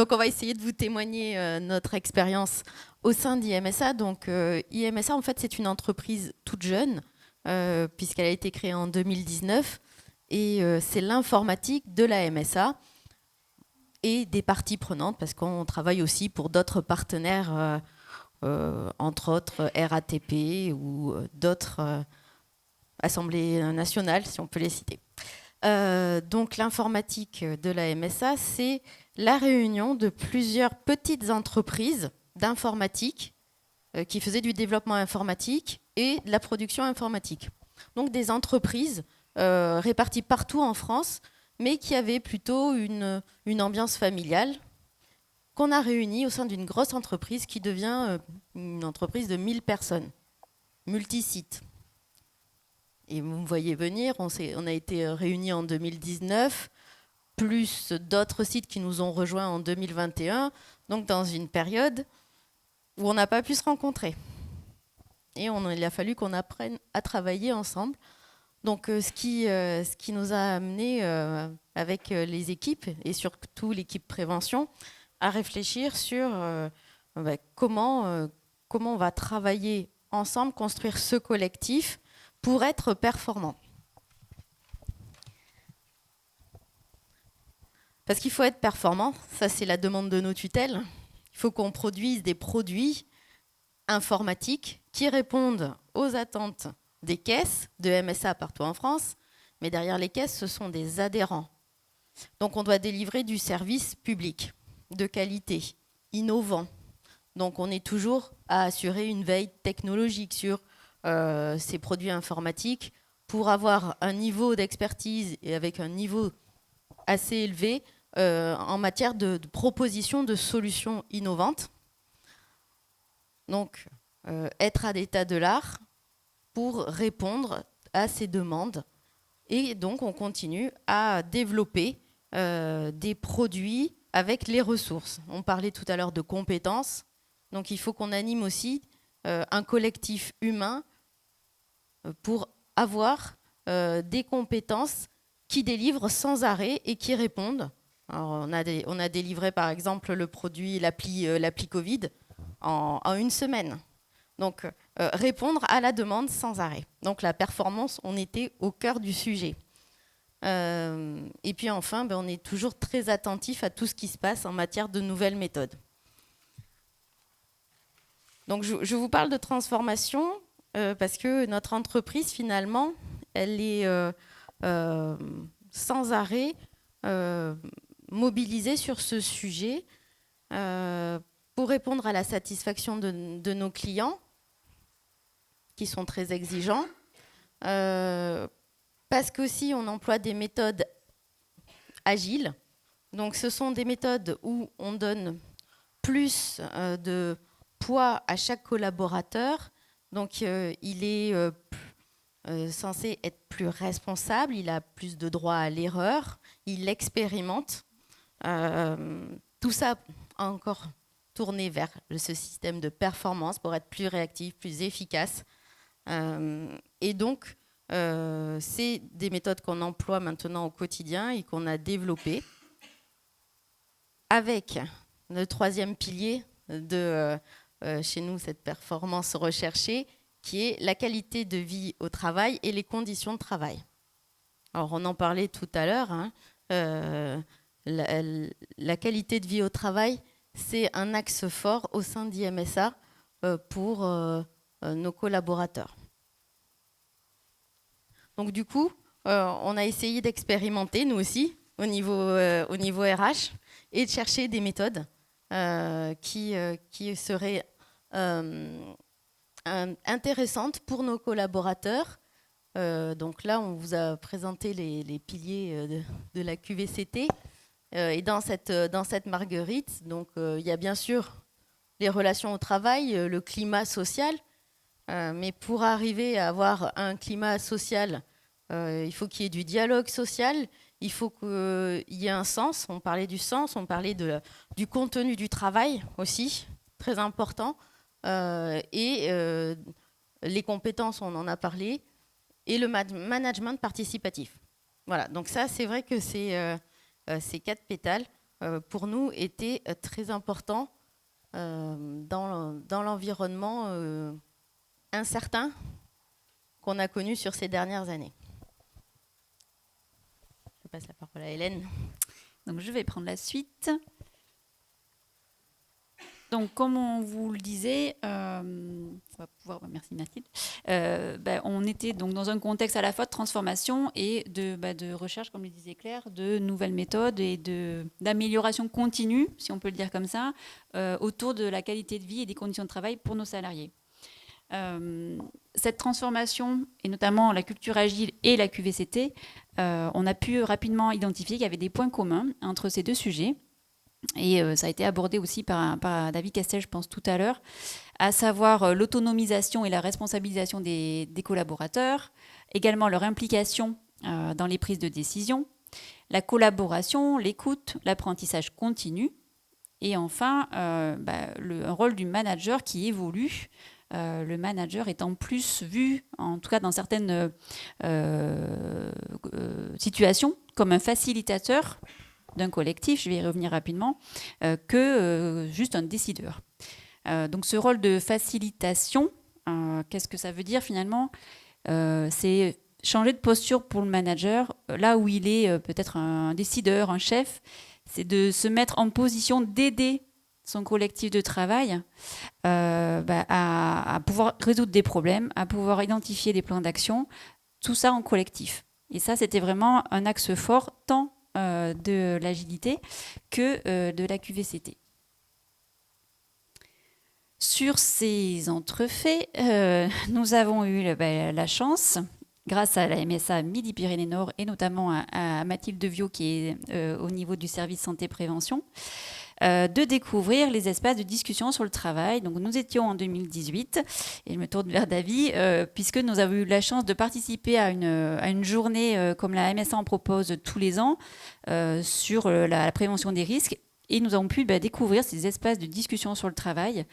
Donc, on va essayer de vous témoigner notre expérience au sein d'IMSA. Donc, IMSA, en fait, c'est une entreprise toute jeune, puisqu'elle a été créée en 2019. Et c'est l'informatique de la MSA et des parties prenantes, parce qu'on travaille aussi pour d'autres partenaires, entre autres RATP ou d'autres assemblées nationales, si on peut les citer. Donc l'informatique de la MSA, c'est la réunion de plusieurs petites entreprises d'informatique qui faisaient du développement informatique et de la production informatique. Donc des entreprises réparties partout en France, mais qui avaient plutôt une ambiance familiale, qu'on a réunie au sein d'une grosse entreprise qui devient une entreprise de 1000 personnes, multi-sites. Et vous me voyez venir, on a été réunis en 2019, plus d'autres sites qui nous ont rejoints en 2021, donc dans une période où on n'a pas pu se rencontrer. Et il a fallu qu'on apprenne à travailler ensemble. Donc ce qui nous a amené avec les équipes, et surtout l'équipe prévention, à réfléchir sur comment on va travailler ensemble, construire ce collectif pour être performant. Parce qu'il faut être performant, ça c'est la demande de nos tutelles. Il faut qu'on produise des produits informatiques qui répondent aux attentes des caisses de MSA partout en France, mais derrière les caisses, ce sont des adhérents. Donc on doit délivrer du service public, de qualité, innovant. Donc on est toujours à assurer une veille technologique sur ces produits informatiques pour avoir un niveau d'expertise et avec un niveau assez élevé en matière de proposition de solutions innovantes. Donc être à l'état de l'art pour répondre à ces demandes. Et donc on continue à développer des produits avec les ressources. On parlait tout à l'heure de compétences. Donc il faut qu'on anime aussi un collectif humain pour avoir des compétences qui délivrent sans arrêt et qui répondent. Alors, on a délivré par exemple le produit, l'appli Covid en une semaine. Donc répondre à la demande sans arrêt. Donc la performance, on était au cœur du sujet. Et puis enfin, on est toujours très attentif à tout ce qui se passe en matière de nouvelles méthodes. Donc je vous parle de transformation parce que notre entreprise, finalement, elle est sans arrêt mobilisée sur ce sujet pour répondre à la satisfaction de nos clients, qui sont très exigeants, parce qu'aussi on emploie des méthodes agiles. Donc ce sont des méthodes où on donne plus de poids à chaque collaborateur. Donc il est censé être plus responsable, il a plus de droit à l'erreur, il expérimente. Tout ça encore tourné vers ce système de performance pour être plus réactif, plus efficace. Et donc, c'est des méthodes qu'on emploie maintenant au quotidien et qu'on a développées avec le troisième pilier de chez nous, cette performance recherchée, qui est la qualité de vie au travail et les conditions de travail. Alors, on en parlait tout à l'heure, hein, la qualité de vie au travail, c'est un axe fort au sein d'IMSA pour nos collaborateurs. Donc du coup, on a essayé d'expérimenter, nous aussi, au niveau RH, et de chercher des méthodes qui seraient intéressantes pour nos collaborateurs. Donc là, on vous a présenté les piliers de la QVCT. Et dans cette marguerite, donc, il y a bien sûr les relations au travail, le climat social, mais pour arriver à avoir un climat social, il faut qu'il y ait du dialogue social, il faut qu'il y ait un sens. On parlait du sens, on parlait du contenu du travail aussi, très important, et les compétences, on en a parlé, et le management participatif. Voilà, donc ça, c'est vrai que c'est ces 4 pétales pour nous, était très important dans l'environnement incertain qu'on a connu sur ces dernières années. Je passe la parole à Hélène. Donc, je vais prendre la suite. Donc, comme on vous le disait, merci Mathilde, on était donc dans un contexte à la fois de transformation et de recherche, comme le disait Claire, de nouvelles méthodes et d'amélioration continue, si on peut le dire comme ça, autour de la qualité de vie et des conditions de travail pour nos salariés. Cette transformation, et notamment la culture agile et la QVCT, on a pu rapidement identifier qu'il y avait des points communs entre ces deux sujets. Et ça a été abordé aussi par David Castel, je pense, tout à l'heure, à savoir l'autonomisation et la responsabilisation des collaborateurs, également leur implication dans les prises de décision, la collaboration, l'écoute, l'apprentissage continu, et enfin un rôle du manager qui évolue. Le manager étant plus vu, en tout cas dans certaines situations, comme un facilitateur d'un collectif, je vais y revenir rapidement, que juste un décideur. Donc ce rôle de facilitation, qu'est-ce que ça veut dire finalement ? C'est changer de posture pour le manager, là où il est peut-être un décideur, un chef, c'est de se mettre en position d'aider son collectif de travail à pouvoir résoudre des problèmes, à pouvoir identifier des plans d'action, tout ça en collectif. Et ça, c'était vraiment un axe fort, tant de l'agilité que de la QVCT. Sur ces entrefaits, nous avons eu la chance, grâce à la MSA Midi-Pyrénées-Nord et notamment à Mathilde Deviot qui est au niveau du service santé-prévention, de découvrir les espaces de discussion sur le travail. Donc nous étions en 2018, et je me tourne vers David, puisque nous avons eu la chance de participer à une journée comme la MSA en propose tous les ans sur la prévention des risques. Et nous avons pu découvrir ces espaces de discussion sur le travail.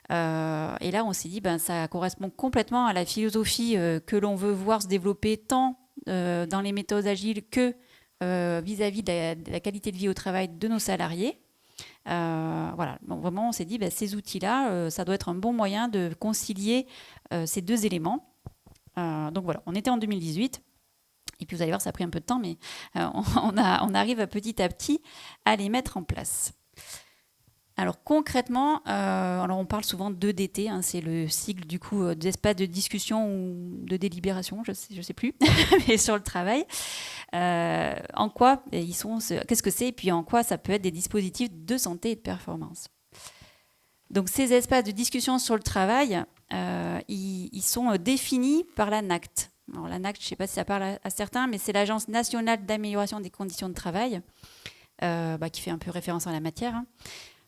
Et là, on s'est dit, ça correspond complètement à la philosophie que l'on veut voir se développer tant dans les méthodes agiles que vis-à-vis de la qualité de vie au travail de nos salariés. Voilà. Donc vraiment, on s'est dit, ces outils-là, ça doit être un bon moyen de concilier ces deux éléments. Donc voilà, on était en 2018. Et puis vous allez voir, ça a pris un peu de temps, mais on arrive petit à petit à les mettre en place. Alors concrètement, on parle souvent d'EDT, c'est le cycle du coup d'espace de discussion ou de délibération, je sais plus, mais sur le travail. En quoi ils sont, qu'est-ce que c'est, et puis en quoi ça peut être des dispositifs de santé et de performance. Donc ces espaces de discussion sur le travail, ils sont définis par l'ANACT. Alors l'ANACT, je ne sais pas si ça parle à certains, mais c'est l'Agence nationale d'amélioration des conditions de travail, qui fait un peu référence à la matière.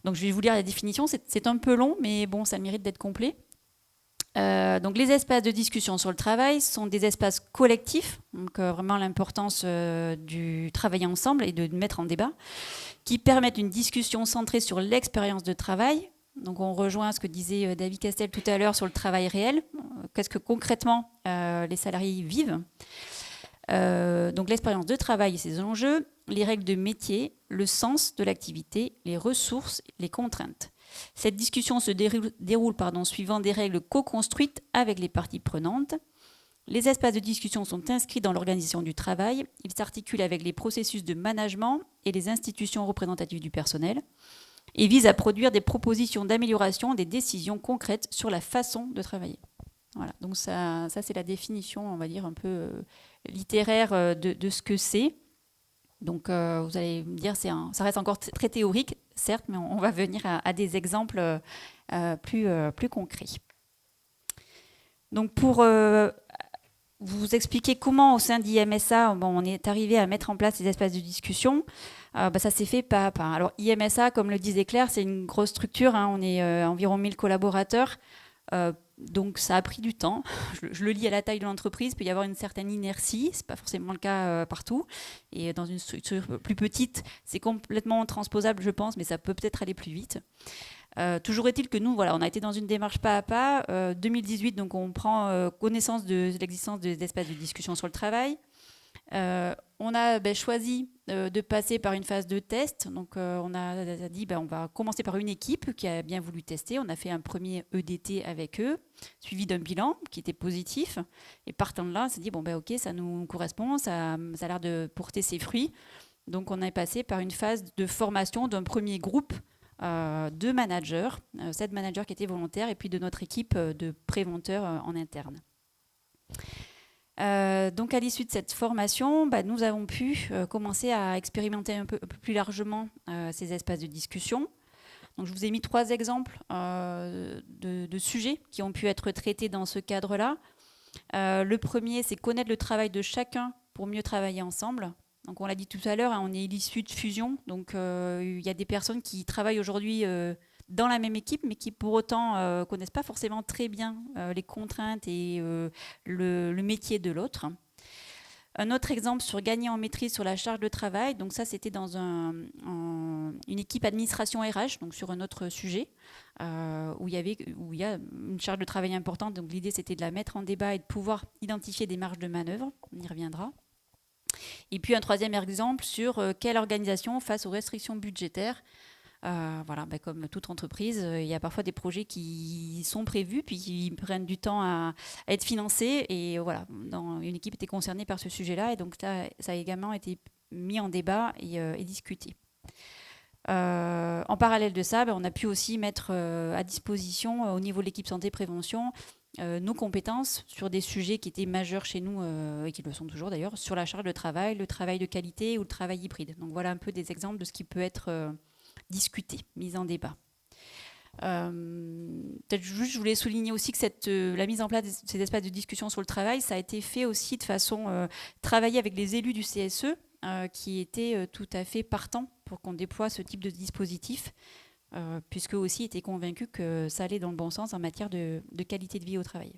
Donc je vais vous lire la définition, c'est un peu long, mais bon, ça mérite d'être complet. Donc les espaces de discussion sur le travail sont des espaces collectifs, donc vraiment l'importance du travailler ensemble et de mettre en débat, qui permettent une discussion centrée sur l'expérience de travail. Donc on rejoint ce que disait David Castel tout à l'heure sur le travail réel. Qu'est-ce que concrètement les salariés vivent ? Donc l'expérience de travail et ses enjeux, les règles de métier, le sens de l'activité, les ressources, les contraintes. Cette discussion se déroule suivant des règles co-construites avec les parties prenantes. Les espaces de discussion sont inscrits dans l'organisation du travail. Ils s'articulent avec les processus de management et les institutions représentatives du personnel et visent à produire des propositions d'amélioration, des décisions concrètes sur la façon de travailler. Voilà, donc ça c'est la définition, on va dire, un peu littéraire de ce que c'est. Donc vous allez me dire, ça reste encore très théorique, certes, mais on va venir à des exemples plus concrets. Donc pour vous expliquer comment au sein d'IMSA, on est arrivé à mettre en place ces espaces de discussion, ça s'est fait pas à pas. Alors IMSA, comme le disait Claire, c'est une grosse structure, on est environ 1000 collaborateurs. Donc ça a pris du temps. Je le lis à la taille de l'entreprise, il peut y avoir une certaine inertie, c'est pas forcément le cas partout. Et dans une structure plus petite, c'est complètement transposable, je pense, mais ça peut peut-être aller plus vite. Toujours est-il que nous, on a été dans une démarche pas à pas. 2018, donc on prend connaissance de l'existence des espaces de discussion sur le travail. On a choisi de passer par une phase de test. Donc, on a dit, on va commencer par une équipe qui a bien voulu tester. On a fait un premier EDT avec eux, suivi d'un bilan qui était positif. Et partant de là, on s'est dit, ok, ça nous correspond, ça a l'air de porter ses fruits. Donc, on est passé par une phase de formation d'un premier groupe de managers, 7 managers qui étaient volontaires, et puis de notre équipe de préventeurs en interne. Donc à l'issue de cette formation, nous avons pu commencer à expérimenter un peu plus largement ces espaces de discussion. Donc je vous ai mis 3 exemples de sujets qui ont pu être traités dans ce cadre-là. Le premier, c'est connaître le travail de chacun pour mieux travailler ensemble. Donc on l'a dit tout à l'heure, on est l'issue de fusion. Donc il y a des personnes qui travaillent aujourd'hui dans la même équipe, mais qui pour autant connaissent pas forcément très bien les contraintes et le métier de l'autre. Un autre exemple sur gagner en maîtrise sur la charge de travail. Donc ça, c'était dans une équipe administration RH, donc sur un autre sujet, où il y a une charge de travail importante. Donc l'idée, c'était de la mettre en débat et de pouvoir identifier des marges de manœuvre. On y reviendra. Et puis un troisième exemple sur quelle organisation face aux restrictions budgétaires. Comme toute entreprise, il y a parfois des projets qui sont prévus puis qui prennent du temps à être financés. Et voilà, une équipe était concernée par ce sujet-là. Et donc ça a également été mis en débat et discuté. En parallèle de ça, on a pu aussi mettre à disposition au niveau de l'équipe santé-prévention nos compétences sur des sujets qui étaient majeurs chez nous et qui le sont toujours d'ailleurs, sur la charge de travail, le travail de qualité ou le travail hybride. Donc voilà un peu des exemples de ce qui peut être discuté, mis en débat. Peut-être juste, je voulais souligner aussi que la mise en place de ces espaces de discussion sur le travail, ça a été fait aussi de façon travailler avec les élus du CSE qui étaient tout à fait partants pour qu'on déploie ce type de dispositif. Puisque aussi étaient convaincus que ça allait dans le bon sens en matière de qualité de vie au travail.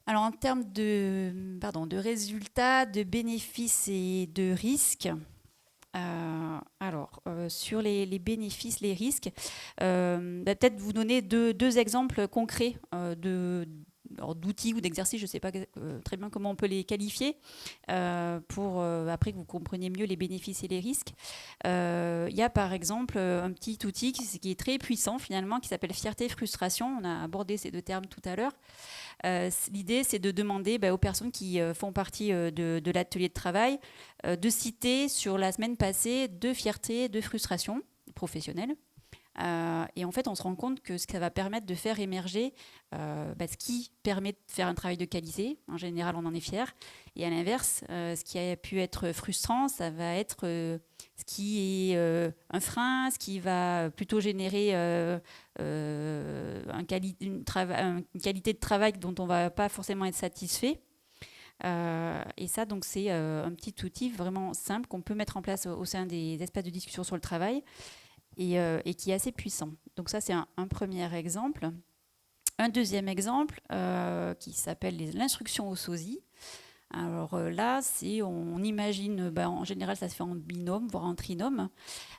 Alors en termes de résultats, de bénéfices et de risques, sur les bénéfices, les risques, peut-être vous donner deux exemples concrets d'outils ou d'exercices, je ne sais pas très bien comment on peut les qualifier, pour après que vous compreniez mieux les bénéfices et les risques. Il y a par exemple un petit outil qui est très puissant finalement, qui s'appelle fierté-frustration. On a abordé ces 2 termes tout à l'heure. L'idée, c'est de demander aux personnes qui font partie de l'atelier de travail de citer sur la semaine passée 2 fiertés, 2 frustrations professionnelles. Et en fait, on se rend compte que ça va permettre de faire émerger ce qui permet de faire un travail de qualité. En général, on en est fier. Et à l'inverse, ce qui a pu être frustrant, ça va être ce qui est un frein, ce qui va plutôt générer une qualité de travail dont on ne va pas forcément être satisfait. Et ça, donc, c'est un petit outil vraiment simple qu'on peut mettre en place au sein des espaces de discussion sur le travail. Et qui est assez puissant. Donc ça, c'est un premier exemple. Un deuxième exemple qui s'appelle l'instruction au sosie. Alors là, on imagine, en général, ça se fait en binôme, voire en trinôme.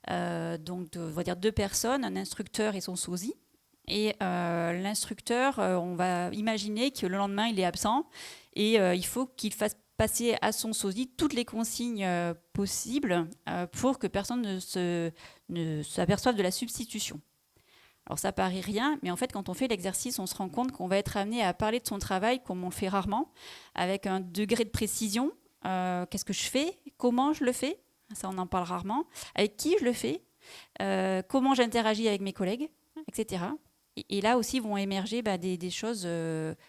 Donc, on va dire 2 personnes, un instructeur et son sosie. Et l'instructeur, on va imaginer que le lendemain, il est absent et il faut qu'il fasse passer à son sosie toutes les consignes possibles pour que personne ne s'aperçoive de la substitution. Alors ça paraît rien, mais en fait quand on fait l'exercice, on se rend compte qu'on va être amené à parler de son travail comme on le fait rarement, avec un degré de précision. Qu'est-ce que je fais ? Comment je le fais ? Ça on en parle rarement. Avec qui je le fais ? Comment j'interagis avec mes collègues, etc. Et là aussi vont émerger des choses,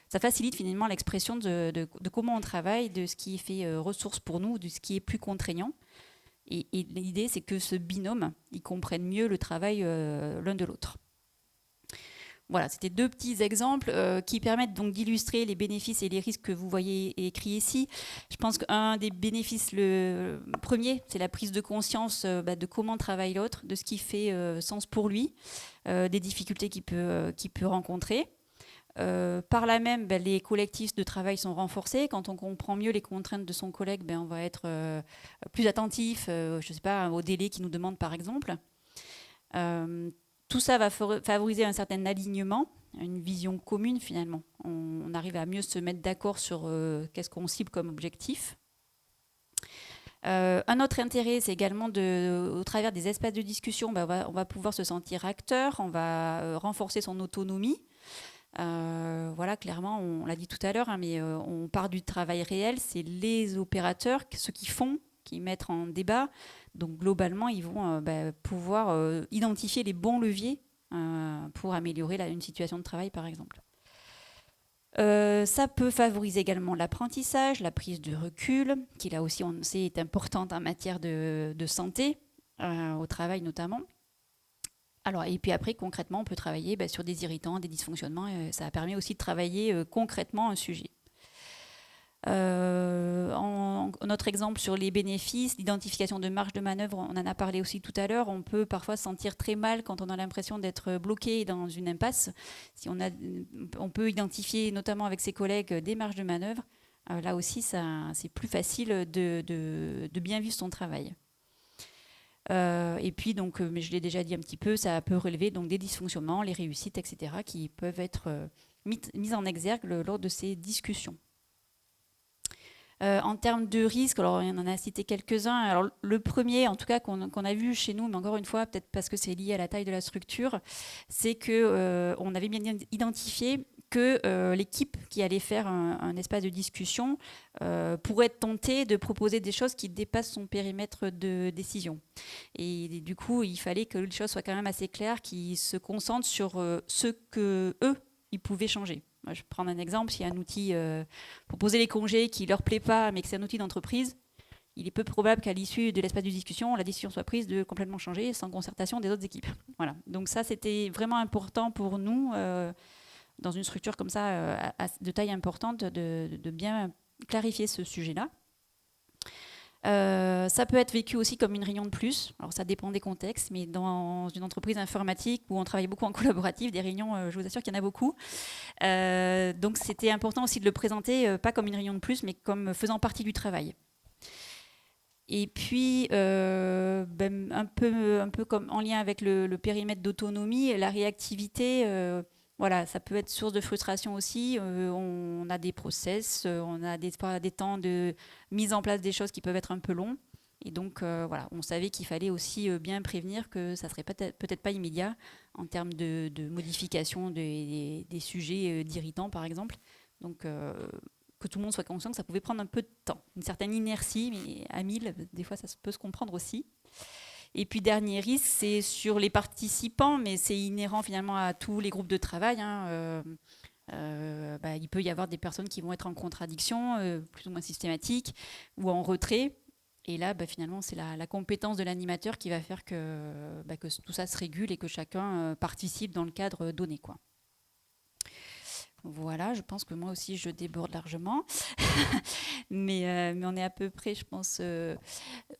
ça facilite finalement l'expression de comment on travaille, de ce qui fait ressource pour nous, de ce qui est plus contraignant. Et l'idée, c'est que ce binôme, ils comprennent mieux le travail l'un de l'autre. Voilà, c'était 2 petits exemples qui permettent donc d'illustrer les bénéfices et les risques que vous voyez écrits ici. Je pense qu'un des bénéfices, le premier, c'est la prise de conscience de comment travaille l'autre, de ce qui fait sens pour lui, des difficultés qu'il peut rencontrer. Par là même, les collectifs de travail sont renforcés. Quand on comprend mieux les contraintes de son collègue, on va être plus attentif, au délai qu'il nous demande par exemple. Tout ça va favoriser un certain alignement, une vision commune finalement. On arrive à mieux se mettre d'accord sur qu'est-ce qu'on cible comme objectif. Un autre intérêt, c'est également au travers des espaces de discussion, on va pouvoir se sentir acteur, on va renforcer son autonomie. Voilà, clairement, on l'a dit tout à l'heure, mais on part du travail réel, c'est les opérateurs, ceux qui mettent en débat. Donc globalement, ils vont pouvoir identifier les bons leviers pour améliorer une situation de travail, par exemple. Ça peut favoriser également l'apprentissage, la prise de recul, qui là aussi on sait est importante en matière de santé, au travail notamment. Alors, et puis après, concrètement, on peut travailler sur des irritants, des dysfonctionnements. Ça permet aussi de travailler concrètement un sujet. Notre exemple sur les bénéfices, l'identification de marge de manœuvre, on en a parlé aussi tout à l'heure. On peut parfois se sentir très mal quand on a l'impression d'être bloqué dans une impasse. Si on peut identifier, notamment avec ses collègues, des marges de manœuvre. Là aussi, c'est plus facile de bien vivre son travail. Et puis, donc, mais je l'ai déjà dit un petit peu, ça peut relever donc, des dysfonctionnements, les réussites, etc., qui peuvent être mises en exergue lors de ces discussions. En termes de risques, alors on en a cité quelques-uns. Alors, le premier, en tout cas, qu'on a vu chez nous, mais encore une fois, peut-être parce que c'est lié à la taille de la structure, c'est qu'on avait bien identifié que l'équipe qui allait faire un espace de discussion pourrait être tentée de proposer des choses qui dépassent son périmètre de décision. Et du coup, il fallait que les choses soient quand même assez claires, qu'ils se concentrent sur ce que eux, ils pouvaient changer. Moi, je vais prendre un exemple. S'il y a un outil pour poser les congés qui ne leur plaît pas, mais que c'est un outil d'entreprise, il est peu probable qu'à l'issue de l'espace de discussion, la décision soit prise de complètement changer sans concertation des autres équipes. Voilà. Donc ça, c'était vraiment important pour nous, dans une structure comme ça, de taille importante, de bien clarifier ce sujet-là. Ça peut être vécu aussi comme une réunion de plus. Alors ça dépend des contextes, mais dans une entreprise informatique où on travaille beaucoup en collaboratif, des réunions, je vous assure qu'il y en a beaucoup. Donc c'était important aussi de le présenter, pas comme une réunion de plus, mais comme faisant partie du travail. Et puis, un peu comme en lien avec le périmètre d'autonomie, la réactivité, voilà, ça peut être source de frustration aussi. On a des process, on a des temps de mise en place des choses qui peuvent être un peu longs. Et donc, voilà, on savait qu'il fallait aussi bien prévenir que ça ne serait peut-être pas immédiat en termes de modification des sujets d'irritants, par exemple. Donc, que tout le monde soit conscient que ça pouvait prendre un peu de temps. Une certaine inertie, mais à 1000, des fois, ça peut se comprendre aussi. Et puis, dernier risque, c'est sur les participants, mais c'est inhérent finalement à tous les groupes de travail. Il peut y avoir des personnes qui vont être en contradiction, plus ou moins systématique, ou en retrait. Et là, finalement, c'est la compétence de l'animateur qui va faire que tout ça se régule et que chacun participe dans le cadre donné, quoi. Voilà, je pense que moi aussi je déborde largement, mais on est à peu près, je pense,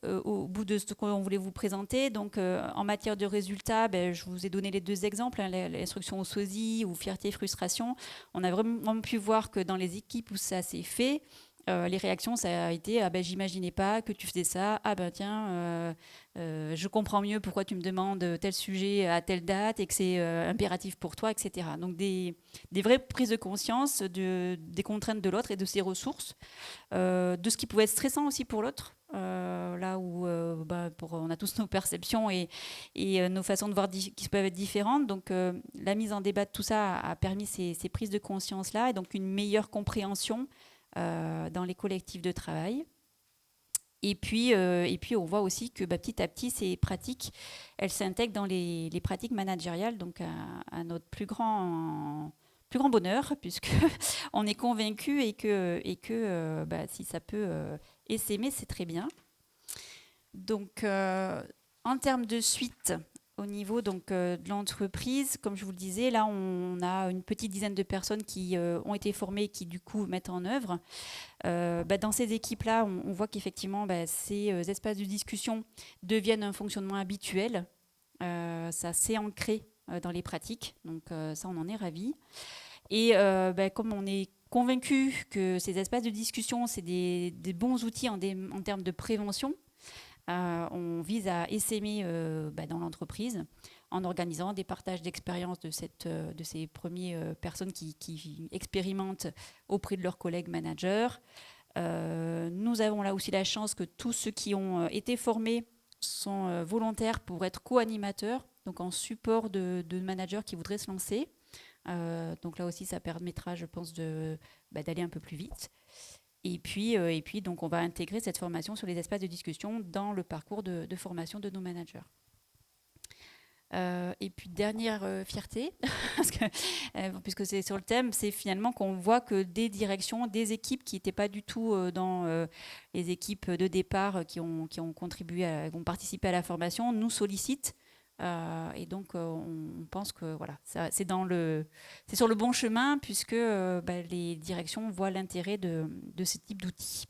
au bout de ce qu'on voulait vous présenter. Donc, en matière de résultats, je vous ai donné les deux exemples, l'instruction au sosie ou fierté et frustration. On a vraiment pu voir que dans les équipes où ça s'est fait, les réactions, ça a été j'imaginais pas que tu faisais ça. Tiens, je comprends mieux pourquoi tu me demandes tel sujet à telle date et que c'est impératif pour toi, etc. Donc des vraies prises de conscience des contraintes de l'autre et de ses ressources, de ce qui pouvait être stressant aussi pour l'autre. Là où on a tous nos perceptions et nos façons de voir qui peuvent être différentes. Donc la mise en débat de tout ça a permis ces prises de conscience-là et donc une meilleure compréhension dans les collectifs de travail. Et puis on voit aussi que petit à petit, ces pratiques, elles s'intègrent dans les pratiques managériales, donc à notre plus grand bonheur, puisqu'on est convaincu et que si ça peut essaimer, c'est très bien. Donc, en termes de suite, au niveau de l'entreprise, comme je vous le disais, là, on a une petite dizaine de personnes qui ont été formées et qui, du coup, mettent en œuvre. Dans ces équipes-là, on voit qu'effectivement, ces espaces de discussion deviennent un fonctionnement habituel. Ça s'est ancré dans les pratiques, donc ça, on en est ravis. Et comme on est convaincu que ces espaces de discussion, c'est des bons outils en termes de prévention, on vise à essaimer dans l'entreprise en organisant des partages d'expériences de ces premières personnes qui expérimentent auprès de leurs collègues managers, Nous avons là aussi la chance que tous ceux qui ont été formés sont volontaires pour être co-animateurs, donc en support de managers qui voudraient se lancer. Donc là aussi, ça permettra, je pense, d'aller un peu plus vite. Et puis, donc, on va intégrer cette formation sur les espaces de discussion dans le parcours de formation de nos managers. Et puis, dernière fierté, parce que, puisque c'est sur le thème, c'est finalement qu'on voit que des directions, des équipes qui n'étaient pas du tout dans les équipes de départ qui ont contribué, ont participé à la formation, nous sollicitent. Et donc, on pense que voilà, c'est sur le bon chemin, puisque les directions voient l'intérêt de ce type d'outils.